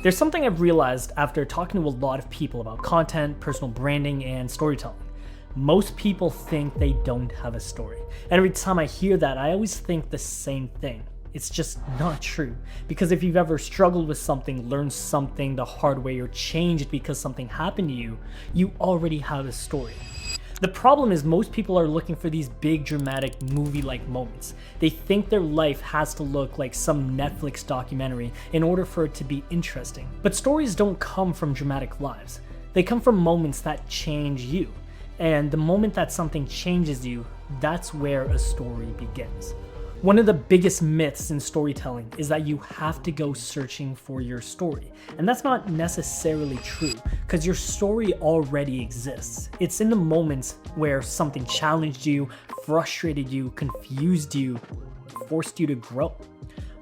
There's something I've realized after talking to a lot of people about content, personal branding, and storytelling. Most people think they don't have a story. And every time I hear that, I always think the same thing. It's just not true. Because if you've ever struggled with something, learned something the hard way, or changed because something happened to you, you already have a story. The problem is most people are looking for these big dramatic movie-like moments. They think their life has to look like some Netflix documentary in order for it to be interesting. But stories don't come from dramatic lives. They come from moments that change you. And the moment that something changes you, that's where a story begins. One of the biggest myths in storytelling is that you have to go searching for your story. And that's not necessarily true, because your story already exists. It's in the moments where something challenged you, frustrated you, confused you, forced you to grow.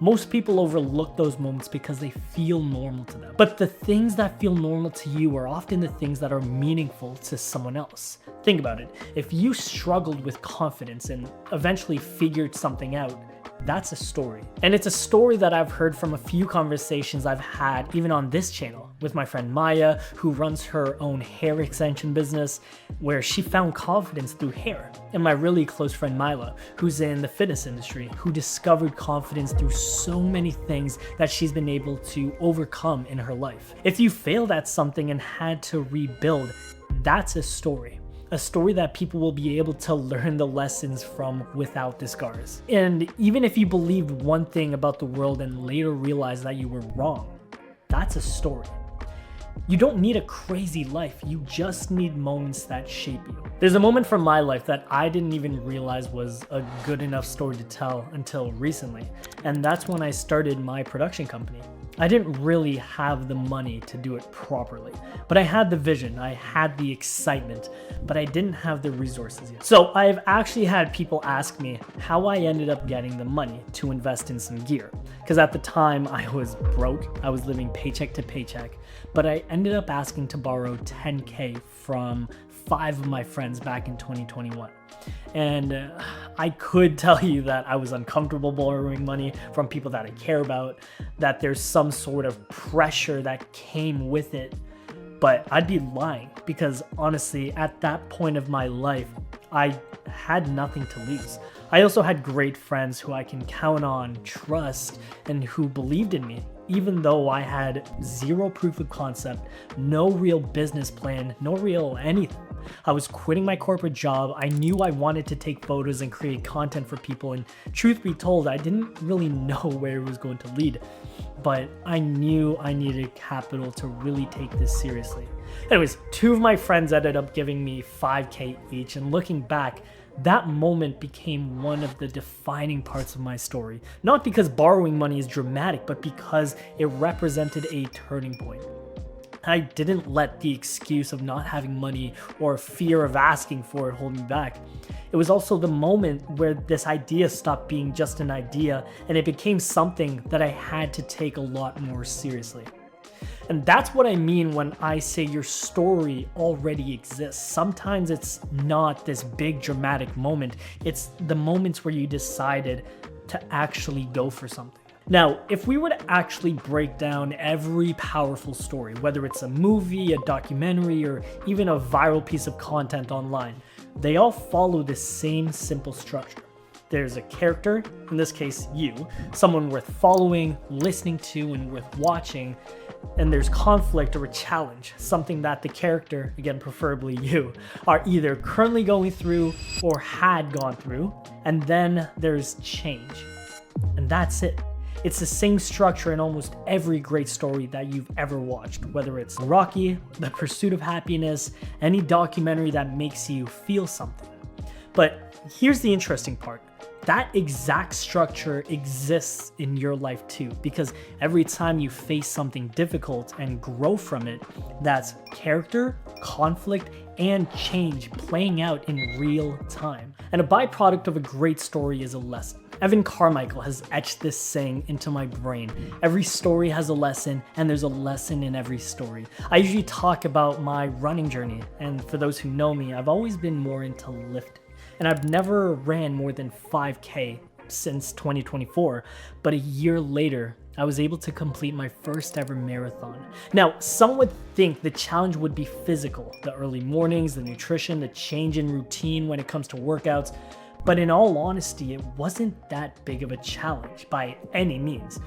Most people overlook those moments because they feel normal to them. But the things that feel normal to you are often the things that are meaningful to someone else. Think about it. If you struggled with confidence and eventually figured something out, that's a story. And it's a story that I've heard from a few conversations I've had even on this channel with my friend Maya, who runs her own hair extension business, where she found confidence through hair. And my really close friend Mila, who's in the fitness industry, who discovered confidence through so many things that she's been able to overcome in her life. If you failed at something and had to rebuild, that's a story. A story that people will be able to learn the lessons from without the scars. And even if you believed one thing about the world and later realized that you were wrong, that's a story. You don't need a crazy life, you just need moments that shape you. There's a moment from my life that I didn't even realize was a good enough story to tell until recently, and that's when I started my production company. I didn't really have the money to do it properly, but I had the vision, I had the excitement, but I didn't have the resources yet. So I've actually had people ask me how I ended up getting the money to invest in some gear. Because at the time I was broke, I was living paycheck to paycheck, but I ended up asking to borrow $10K from 5 of my friends back in 2021. And I could tell you that I was uncomfortable borrowing money from people that I care about, that there's some sort of pressure that came with it, but I'd be lying because honestly, at that point of my life, I had nothing to lose. I also had great friends who I can count on, trust, and who believed in me, even though I had zero proof of concept, no real business plan, no real anything. I was quitting my corporate job. I knew I wanted to take photos and create content for people, and truth be told, I didn't really know where it was going to lead, but I knew I needed capital to really take this seriously. Anyways, 2 of my friends ended up giving me $5K each, and looking back, that moment became one of the defining parts of my story. Not because borrowing money is dramatic, but because it represented a turning point. I didn't let the excuse of not having money or fear of asking for it hold me back. It was also the moment where this idea stopped being just an idea and it became something that I had to take a lot more seriously. And that's what I mean when I say your story already exists. Sometimes it's not this big dramatic moment, it's the moments where you decided to actually go for something. Now, if we were to actually break down every powerful story, whether it's a movie, a documentary, or even a viral piece of content online, they all follow the same simple structure. There's a character, in this case you, someone worth following, listening to, and worth watching, and there's conflict or a challenge, something that the character, again preferably you, are either currently going through or had gone through, and then there's change. And that's it. It's the same structure in almost every great story that you've ever watched, whether it's Rocky, The Pursuit of Happiness, any documentary that makes you feel something. But here's the interesting part. That exact structure exists in your life too, because every time you face something difficult and grow from it, that's character, conflict, and change playing out in real time. And a byproduct of a great story is a lesson. Evan Carmichael has etched this saying into my brain. Every story has a lesson, and there's a lesson in every story. I usually talk about my running journey, and for those who know me, I've always been more into lifting. And I've never ran more than 5K since 2024, but a year later, I was able to complete my first ever marathon. Now, some would think the challenge would be physical, the early mornings, the nutrition, the change in routine when it comes to workouts, but in all honesty, it wasn't that big of a challenge by any means.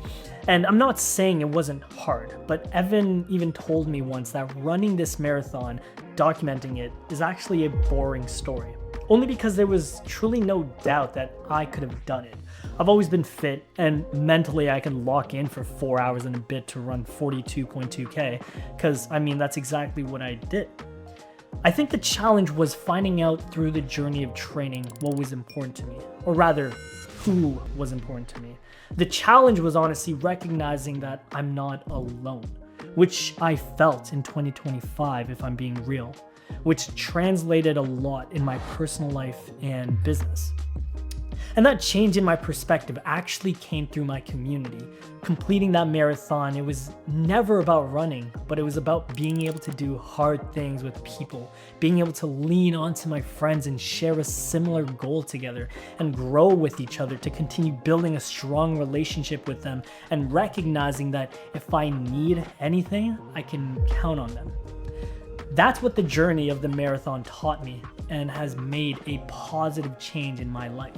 And I'm not saying it wasn't hard, but Evan even told me once that running this marathon, documenting it, is actually a boring story. Only because there was truly no doubt that I could have done it. I've always been fit, and mentally I can lock in for 4 hours and a bit to run 42.2k, because that's exactly what I did. I think the challenge was finding out through the journey of training what was important to me, or rather, who was important to me. The challenge was honestly recognizing that I'm not alone, which I felt in 2025 if I'm being real, which translated a lot in my personal life and business. And that change in my perspective actually came through my community. Completing that marathon, it was never about running, but it was about being able to do hard things with people, being able to lean onto my friends and share a similar goal together and grow with each other to continue building a strong relationship with them and recognizing that if I need anything, I can count on them. That's what the journey of the marathon taught me and has made a positive change in my life.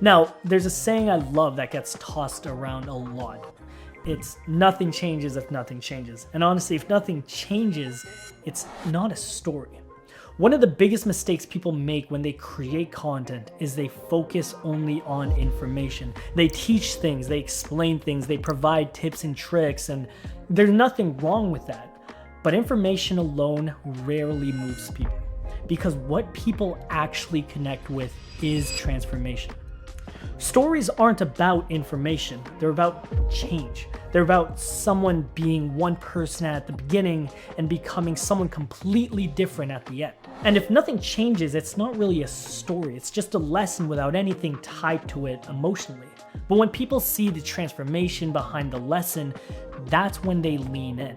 Now, there's a saying I love that gets tossed around a lot. It's nothing changes if nothing changes. And honestly, if nothing changes, it's not a story. One of the biggest mistakes people make when they create content is they focus only on information. They teach things, they explain things, they provide tips and tricks, and there's nothing wrong with that. But information alone rarely moves people, because what people actually connect with is transformation. Stories aren't about information, they're about change. They're about someone being one person at the beginning and becoming someone completely different at the end. And if nothing changes, it's not really a story, it's just a lesson without anything tied to it emotionally. But when people see the transformation behind the lesson, that's when they lean in.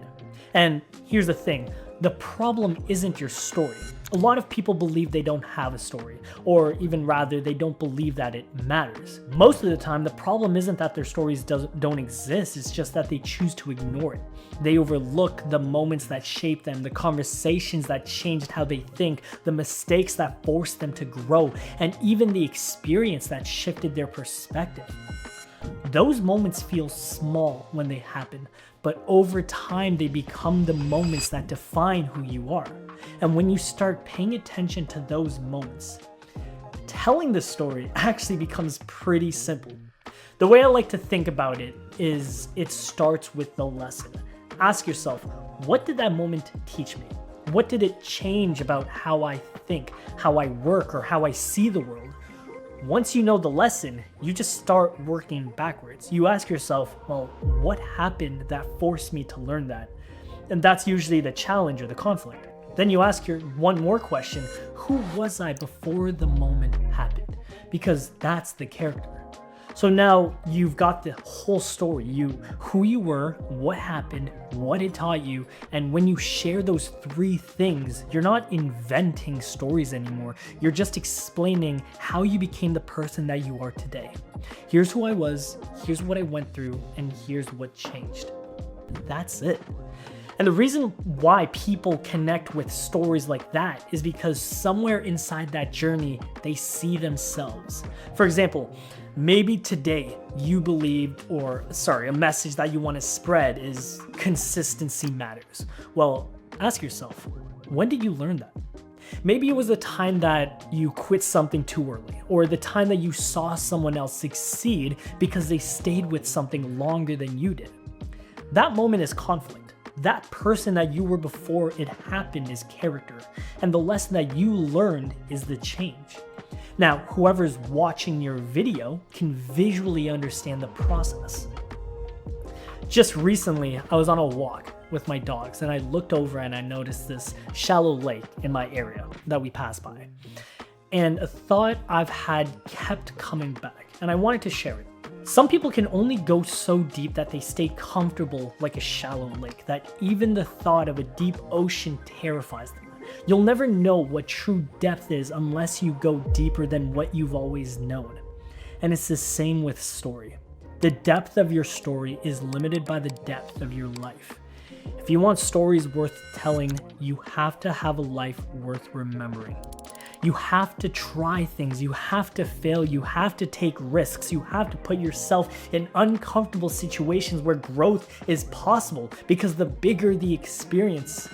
And here's the thing, the problem isn't your story. A lot of people believe they don't have a story, or even rather, they don't believe that it matters. Most of the time, the problem isn't that their stories don't exist, it's just that they choose to ignore it. They overlook the moments that shaped them, the conversations that changed how they think, the mistakes that forced them to grow, and even the experience that shifted their perspective. Those moments feel small when they happen, but over time they become the moments that define who you are. And when you start paying attention to those moments, telling the story actually becomes pretty simple. The way I like to think about it is it starts with the lesson. Ask yourself, what did that moment teach me? What did it change about how I think, how I work, or how I see the world? Once you know the lesson, you just start working backwards. You ask yourself, well, what happened that forced me to learn that? And that's usually the challenge or the conflict. Then you ask one more question, who was I before the moment happened? Because that's the character. So now you've got the whole story, who you were, what happened, what it taught you, and when you share those three things, you're not inventing stories anymore. You're just explaining how you became the person that you are today. Here's who I was, here's what I went through, and here's what changed. That's it. And the reason why people connect with stories like that is because somewhere inside that journey, they see themselves. For example, maybe today you believed, a message that you want to spread is consistency matters. Well, ask yourself, when did you learn that? Maybe it was the time that you quit something too early, or the time that you saw someone else succeed because they stayed with something longer than you did. That moment is conflict. That person that you were before it happened is character, and the lesson that you learned is the change. Now, whoever's watching your video can visually understand the process. Just recently, I was on a walk with my dogs, and I looked over and I noticed this shallow lake in my area that we passed by. And a thought I've had kept coming back, and I wanted to share it. Some people can only go so deep that they stay comfortable like a shallow lake, that even the thought of a deep ocean terrifies them. You'll never know what true depth is unless you go deeper than what you've always known. And it's the same with story. The depth of your story is limited by the depth of your life. If you want stories worth telling, you have to have a life worth remembering. You have to try things, you have to fail, you have to take risks, you have to put yourself in uncomfortable situations where growth is possible, because the bigger the experience,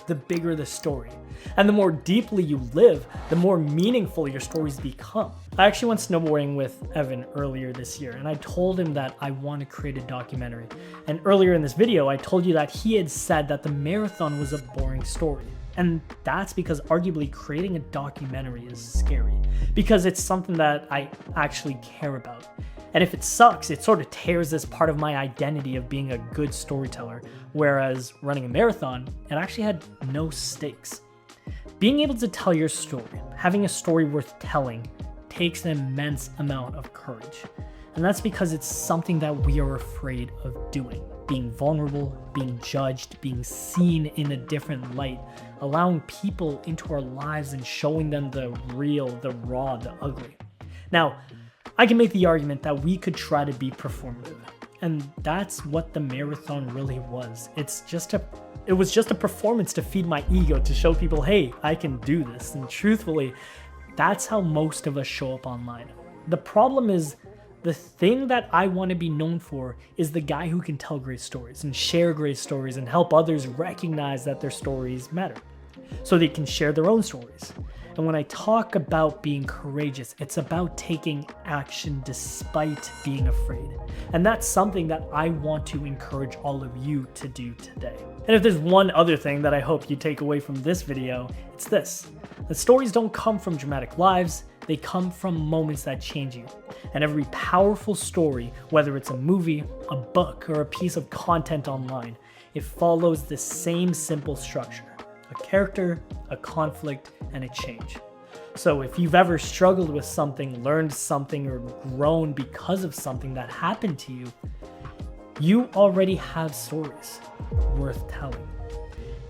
the bigger the story. And the more deeply you live, the more meaningful your stories become. I actually went snowboarding with Evan earlier this year, and I told him that I want to create a documentary. And earlier in this video, I told you that he had said that the marathon was a boring story. And that's because arguably creating a documentary is scary, because it's something that I actually care about. And if it sucks, it sort of tears this part of my identity of being a good storyteller, whereas running a marathon, it actually had no stakes. Being able to tell your story, having a story worth telling, takes an immense amount of courage. And that's because it's something that we are afraid of doing. Being vulnerable, being judged, being seen in a different light, allowing people into our lives and showing them the real, the raw, the ugly. Now, I can make the argument that we could try to be performative. And that's what the marathon really was. It was just a performance to feed my ego, to show people, hey, I can do this. And truthfully, that's how most of us show up online. The problem is, the thing that I want to be known for is the guy who can tell great stories and share great stories and help others recognize that their stories matter, so they can share their own stories. And when I talk about being courageous, it's about taking action despite being afraid. And that's something that I want to encourage all of you to do today. And if there's one other thing that I hope you take away from this video, it's this: that stories don't come from dramatic lives, they come from moments that change you. And every powerful story, whether it's a movie, a book, or a piece of content online, it follows the same simple structure: a character, a conflict, and a change. So if you've ever struggled with something, learned something, or grown because of something that happened to you, you already have stories worth telling.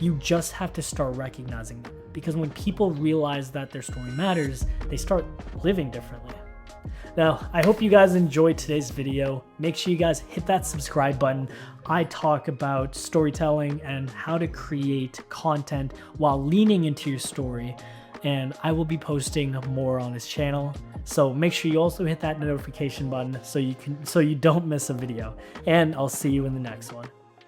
You just have to start recognizing them, because when people realize that their story matters, they start living differently. Now, I hope you guys enjoyed today's video. Make sure you guys hit that subscribe button. I talk about storytelling and how to create content while leaning into your story, and I will be posting more on this channel. So make sure you also hit that notification button so you don't miss a video. And I'll see you in the next one.